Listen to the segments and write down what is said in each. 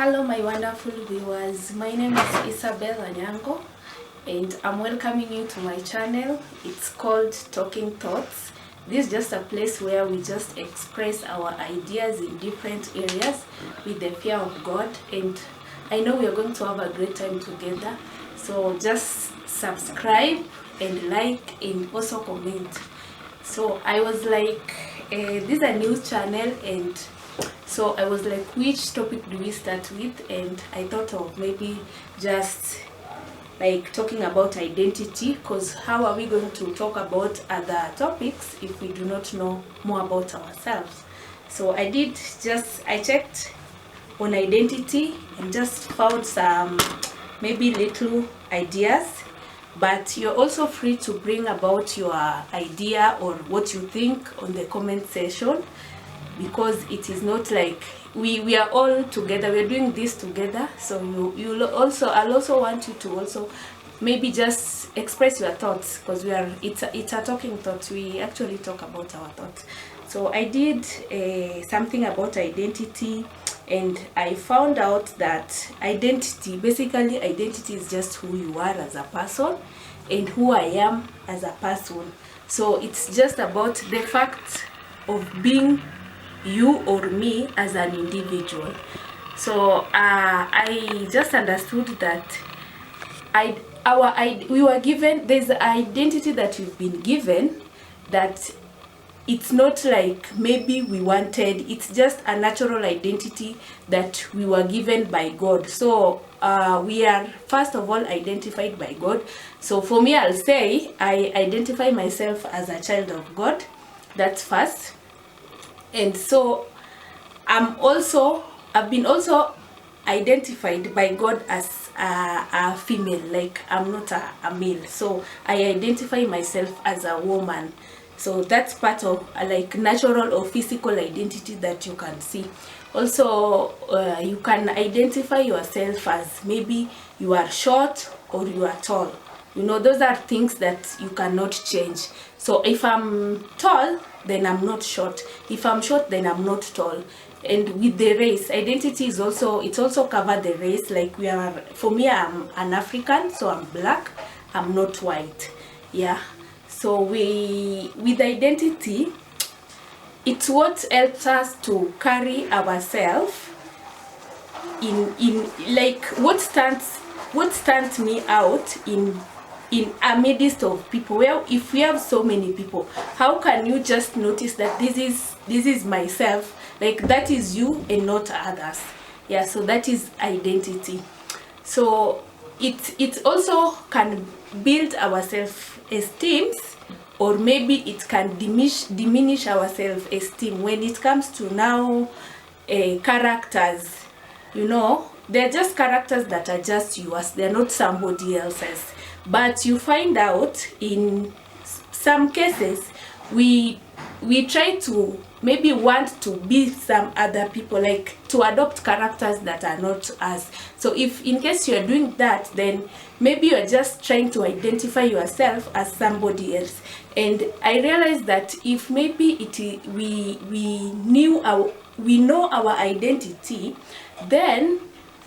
Hello my wonderful viewers, my name is Isabel Anyango and I'm welcoming you to my channel. It's called Talking Thoughts. This is just a place where we just express our ideas in different areas with the fear of God, and I know we are going to have a great time together. So just subscribe and like and also comment. So I was like, this is a news channel, and so I was like, which topic do we start with? And I thought of maybe just like talking about identity, because how are we going to talk about other topics if we do not know more about ourselves? So I checked on identity and just found some maybe little ideas, but you're also free to bring about your idea or what you think on the comment section, because it is not like we are all together, we're doing this together. So I'll also want you to also maybe just express your thoughts, because it's a talking thoughts. We actually talk about our thoughts. So I did something about identity, and I found out that identity is just who you are as a person and who I am as a person. So it's just about the fact of being you or me as an individual. So I just understood that we were given, there's an identity that we've been given, that it's not like maybe we wanted, it's just a natural identity that we were given by God. So we are first of all identified by God. So for me, I'll say I identify myself as a child of God. That's first. And so I've been also identified by God as a female, like I'm not a male. So I identify myself as a woman. So that's part of like natural or physical identity that you can see. Also, you can identify yourself as maybe you are short or you are tall. You know, those are things that you cannot change. So if I'm tall, then I'm not short. If I'm short, then I'm not tall. And with the race, identity is also covered the race. Like for me, I'm an African, so I'm black, I'm not white. Yeah. So with identity, it's what helps us to carry ourselves in like what stands me out in a midst of people. Well, if we have so many people, how can you just notice that this is myself, like that is you and not others? Yeah, so that is identity. So it also can build our self-esteem, or maybe it can diminish our self-esteem when it comes to now characters. You know, they're just characters that are just yours, they're not somebody else's. But you find out in some cases we try to maybe want to be some other people, like to adopt characters that are not us. So if in case you're doing that, then maybe you're just trying to identify yourself as somebody else. And I realized that if maybe we know our identity, then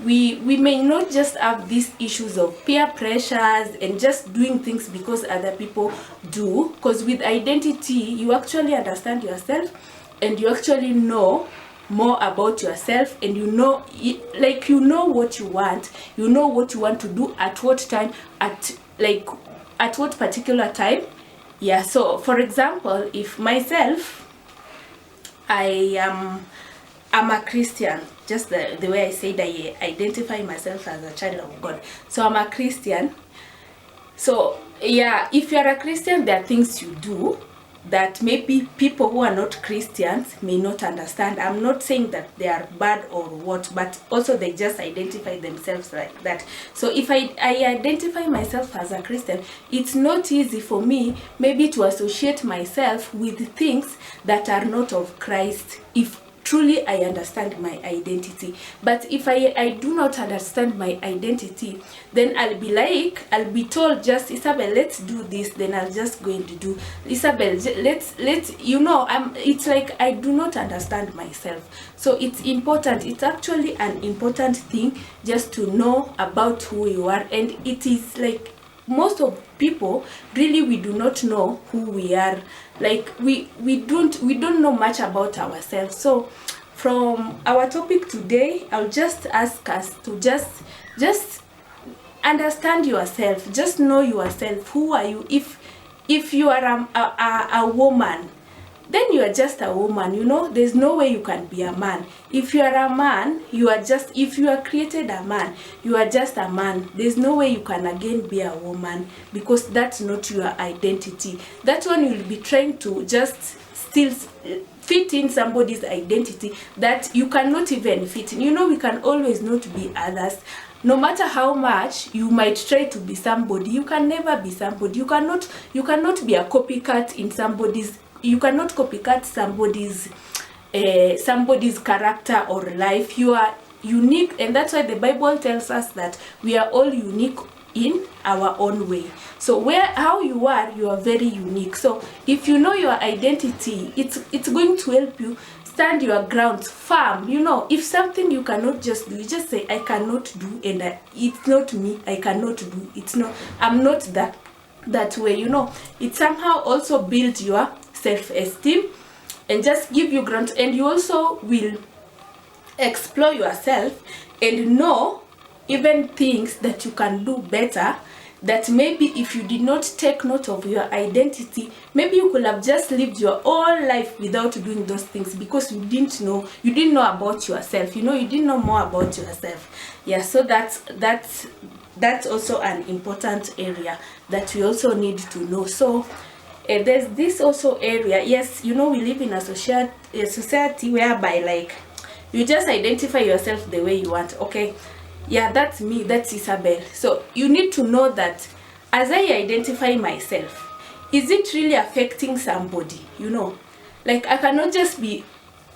we may not just have these issues of peer pressures and just doing things because other people do. Because with identity, you actually understand yourself and you actually know more about yourself, and you know what you want. You know what you want to do at what time, at what particular time. Yeah, so for example, if myself, I'm a Christian, just the way I said, I identify myself as a child of God. So I'm a Christian. So yeah, if you're a Christian, there are things you do that maybe people who are not Christians may not understand. I'm not saying that they are bad or what, but also they just identify themselves like that. So if I identify myself as a Christian, it's not easy for me maybe to associate myself with things that are not of Christ, if truly I understand my identity. But if I do not understand my identity, then I'll be told, just Isabel, let's do this, then I'll just going to do, Isabel, let's it's like I do not understand myself. So it's important, it's actually an important thing just to know about who you are. And it is like most of people, really, we do not know who we are. Like we don't know much about ourselves. So from our topic today, I'll just ask us to just understand yourself, just know yourself. Who are you? If you are a woman, then you are just a woman, you know. There's no way you can be a man. If you are a man, if you are created a man, you are just a man. There's no way you can again be a woman, because that's not your identity. That one you'll be trying to just still fit in somebody's identity that you cannot even fit in. You know, we can always not be others. No matter how much you might try to be somebody, you can never be somebody. You cannot be a copycat in somebody's. You cannot copycat somebody's character or life. You are unique, and that's why the Bible tells us that we are all unique in our own way. So how you are very unique. So if you know your identity, it's going to help you stand your ground firm. You know, if something you cannot just do, you just say, I cannot do, and it's not me, I cannot do. It's not, I'm not that way, you know. It somehow also builds your self-esteem and just give you ground, and you also will explore yourself and know even things that you can do better, that maybe if you did not take note of your identity, maybe you could have just lived your whole life without doing those things, because you didn't know about yourself. You know, you didn't know more about yourself. Yeah, so that's also an important area that we also need to know. So there's this also area, yes, you know, we live in a society whereby, like, you just identify yourself the way you want. Okay, yeah, that's me, that's Isabel. So you need to know that as I identify myself, is it really affecting somebody? You know, like, I cannot just be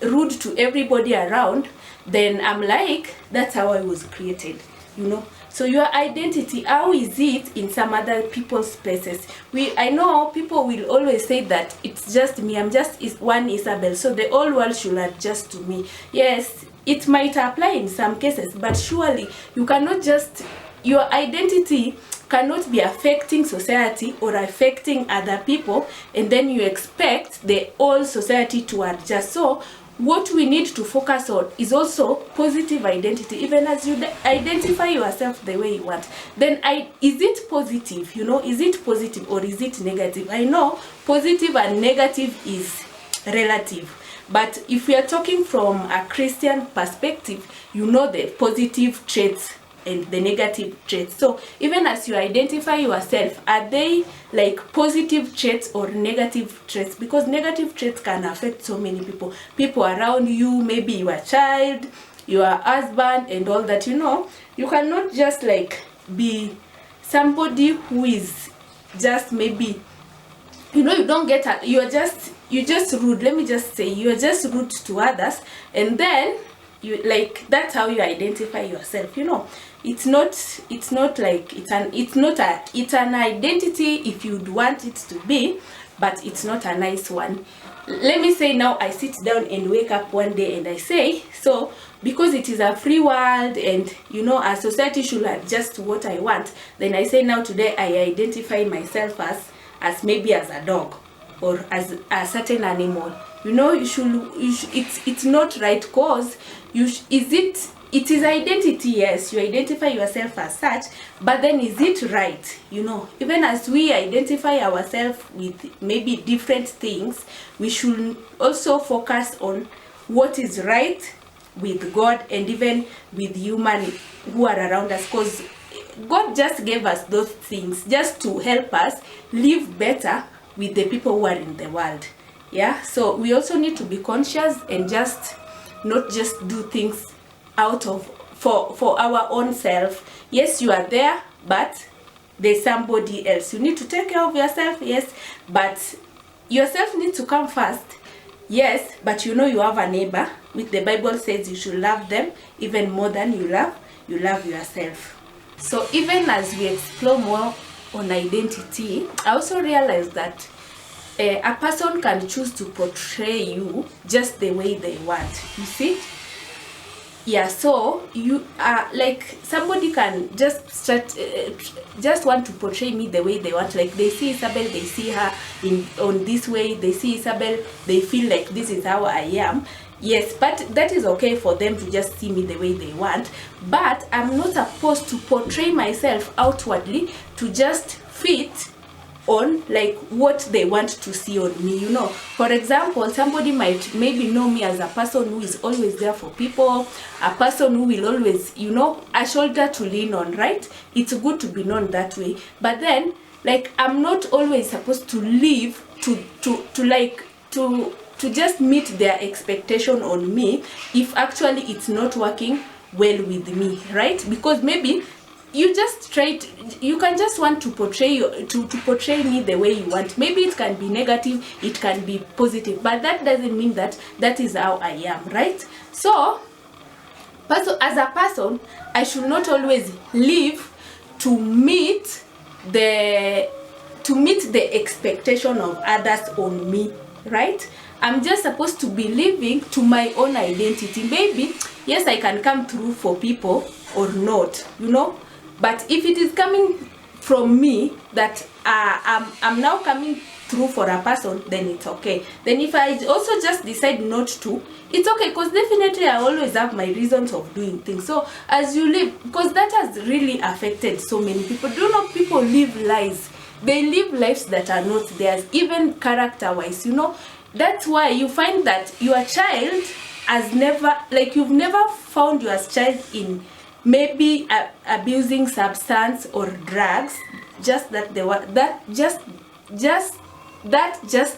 rude to everybody around, then I'm like, that's how I was created, you know. So your identity, how is it in some other people's spaces? I know people will always say that it's just me, I'm just one Isabel, so the whole world should adjust to me. Yes, it might apply in some cases, but surely you cannot just, your identity cannot be affecting society or affecting other people, and then you expect the whole society to adjust. So what we need to focus on is also positive identity. Even as you identify yourself the way you want, then is it positive? You know, is it positive or is it negative? I know positive and negative is relative, but if we are talking from a Christian perspective, you know the positive traits and the negative traits. So even as you identify yourself, are they like positive traits or negative traits? Because negative traits can affect so many people around you, maybe your child, your husband, and all that. You know, you cannot just like be somebody who is just, maybe, you know, you don't get you're just rude. Let me just say, you're just rude to others, and then you, like, that's how you identify yourself. You know, it's not like it's an identity if you'd want it to be, but it's not a nice one. Let me say, now I sit down and wake up one day and I say, so because it is a free world and, you know, a society should adjust to what I want, then I say, now today I identify myself as maybe as a dog or as a certain animal. You know, it's not right, cause it is identity. Yes, you identify yourself as such, but then is it right? You know, even as we identify ourselves with maybe different things, we should also focus on what is right with God and even with human who are around us, because God just gave us those things just to help us live better with the people who are in the world. Yeah, so we also need to be conscious and just not just do things out of for our own self. Yes, you are there, but there's somebody else. You need to take care of yourself, yes, but yourself needs to come first. Yes, but you know you have a neighbor which the Bible says you should love them even more than you love yourself. So even as we explore more on identity, I also realized that a person can choose to portray you just the way they want. You see? Yeah, so you are like, somebody can just start just want to portray me the way they want. Like they see Isabel, they see her on this way, they see Isabel, they feel like this is how I am. Yes, but that is okay for them to just see me the way they want, but I'm not supposed to portray myself outwardly to just fit on like what they want to see on me, you know. For example, somebody might maybe know me as a person who is always there for people, a person who will always, you know, a shoulder to lean on, right? It's good to be known that way, but then like I'm not always supposed to live to just meet their expectation on me if actually it's not working well with me, right? Because maybe you just you can just want to portray to portray me the way you want. Maybe it can be negative, it can be positive, but that doesn't mean that that is how I am, right? So as a person, I should not always live to meet the expectation of others on me, right? I'm just supposed to be living to my own identity. Maybe yes, I can come through for people or not, you know, but if it is coming from me that I'm now coming through for a person, then it's okay. Then if I also just decide not to, it's okay, because definitely I always have my reasons of doing things. So as you live, because that has really affected so many people. Do you know, people live lives, they live lives that are not theirs, even character wise, you know. That's why you find that your child has never, like you've never found your child in maybe abusing substance or drugs, just that they were just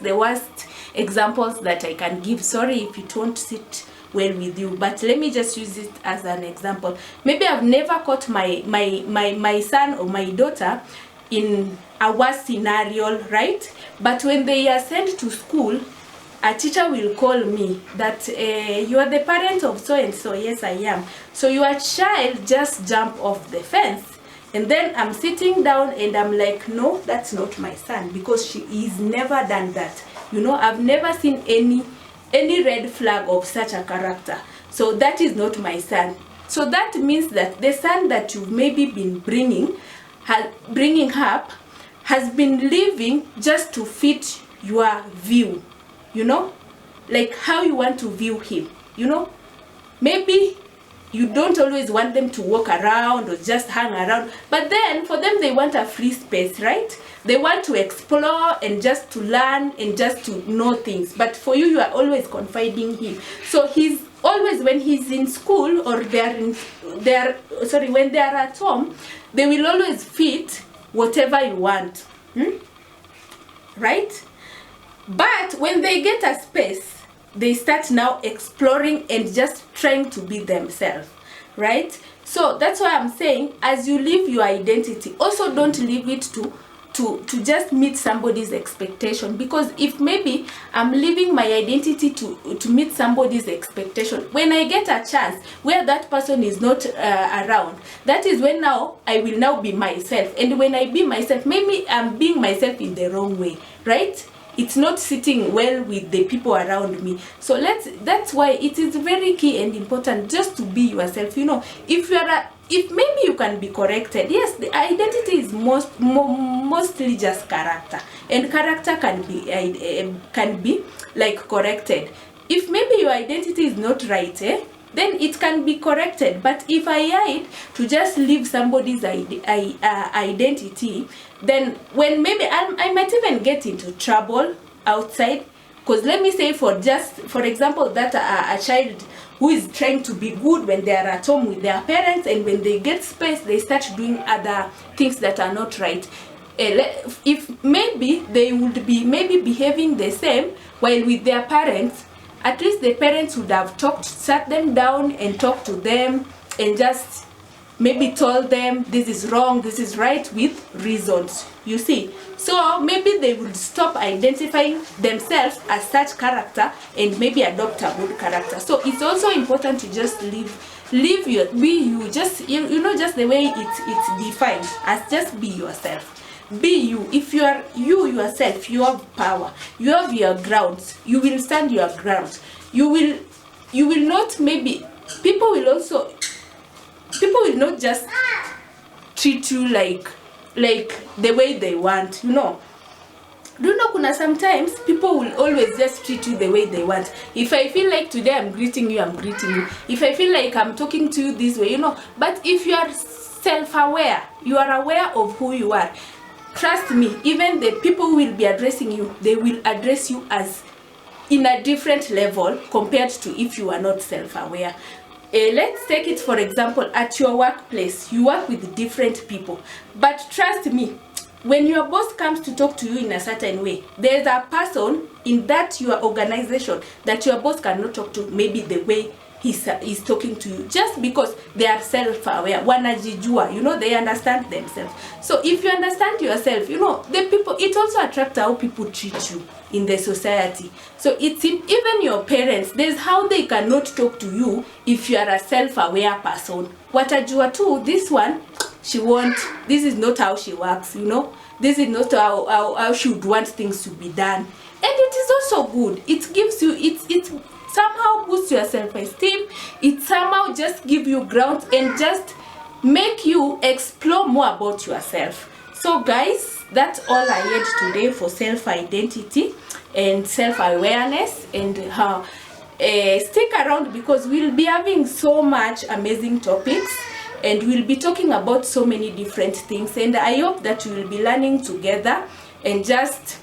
the worst examples that I can give. Sorry if it won't sit well with you, but let me just use it as an example. Maybe I've never caught my son or my daughter in a worse scenario, right? But when they are sent to school, a teacher will call me that you are the parent of so and so. Yes, I am. So your child just jumped off the fence, and then I'm sitting down and I'm like, no, that's not my son, because he's never done that. You know, I've never seen any red flag of such a character. So that is not my son. So that means that the son that you've maybe been bringing up has been living just to fit your view, you know, like how you want to view him, you know. Maybe you don't always want them to walk around or just hang around, but then for them they want a free space, right? They want to explore and just to learn and just to know things. But for you, you are always confiding him. So he's always, when he's in school or when they are at home, they will always fit whatever you want, right? But when they get a space, they start now exploring and just trying to be themselves, right? So that's why I'm saying, as you live your identity, also don't leave it to just meet somebody's expectation. Because if maybe I'm living my identity to meet somebody's expectation, when I get a chance where that person is not around, that is when now I will now be myself. And when I be myself, maybe I'm being myself in the wrong way, right? It's not sitting well with the people around me. So that's why it is very key and important just to be yourself. You know, if maybe you can be corrected. Yes, the identity is mostly just character, and character can be like corrected. If maybe your identity is not right, then it can be corrected. But if I hide to just live somebody's identity, then when maybe I might even get into trouble outside. Because let me say, for example, that a child who is trying to be good when they are at home with their parents, and when they get space, they start doing other things that are not right. If maybe they would be maybe behaving the same while with their parents, at least the parents would have sat them down and talked to them and just maybe told them this is wrong, this is right with reasons, you see. So maybe they will stop identifying themselves as such character and maybe adopt a good character. So it's also important to just live your, be you, just you know, just the way it's defined as just be yourself. Be you. If you are you yourself, you have power, you have your grounds, you will stand your ground. You will not, maybe people will not just treat you like the way they want, you know. Do you know, kuna sometimes people will always just treat you the way they want. If I feel like today I'm greeting you, I'm greeting you. If I feel like I'm talking to you this way, you know. But if you are self-aware, you are aware of who you are, trust me, even the people who will be addressing you, they will address you as in a different level compared to if you are not self-aware. Let's take it for example, at your workplace, you work with different people. But trust me, when your boss comes to talk to you in a certain way, there's a person in that your organization that your boss cannot talk to maybe the way he's talking to you, just because they are self-aware, wanajijua, you know, they understand themselves. So if you understand yourself, you know, the people, it also attracts how people treat you in the society. So it's even your parents, there's how they cannot talk to you if you are a self-aware person. Watajua too, this one, she won't, this is not how she works, you know, this is not how she would want things to be done. And it is also good, it gives you, it somehow boosts your self-esteem, it somehow just give you ground and just make you explore more about yourself. So guys, that's all I had today for self-identity and self-awareness. And how stick around, because we'll be having so much amazing topics and we'll be talking about so many different things, and I hope that we will be learning together and just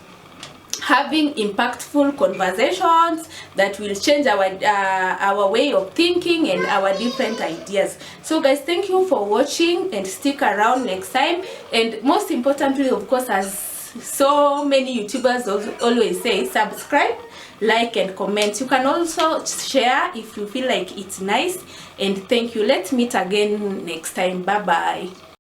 having impactful conversations that will change our way of thinking and our different ideas. So guys, thank you for watching and stick around next time. And most importantly, of course, as so many YouTubers always say, subscribe, like and comment. You can also share if you feel like it's nice. And thank you. Let's meet again next time. Bye bye.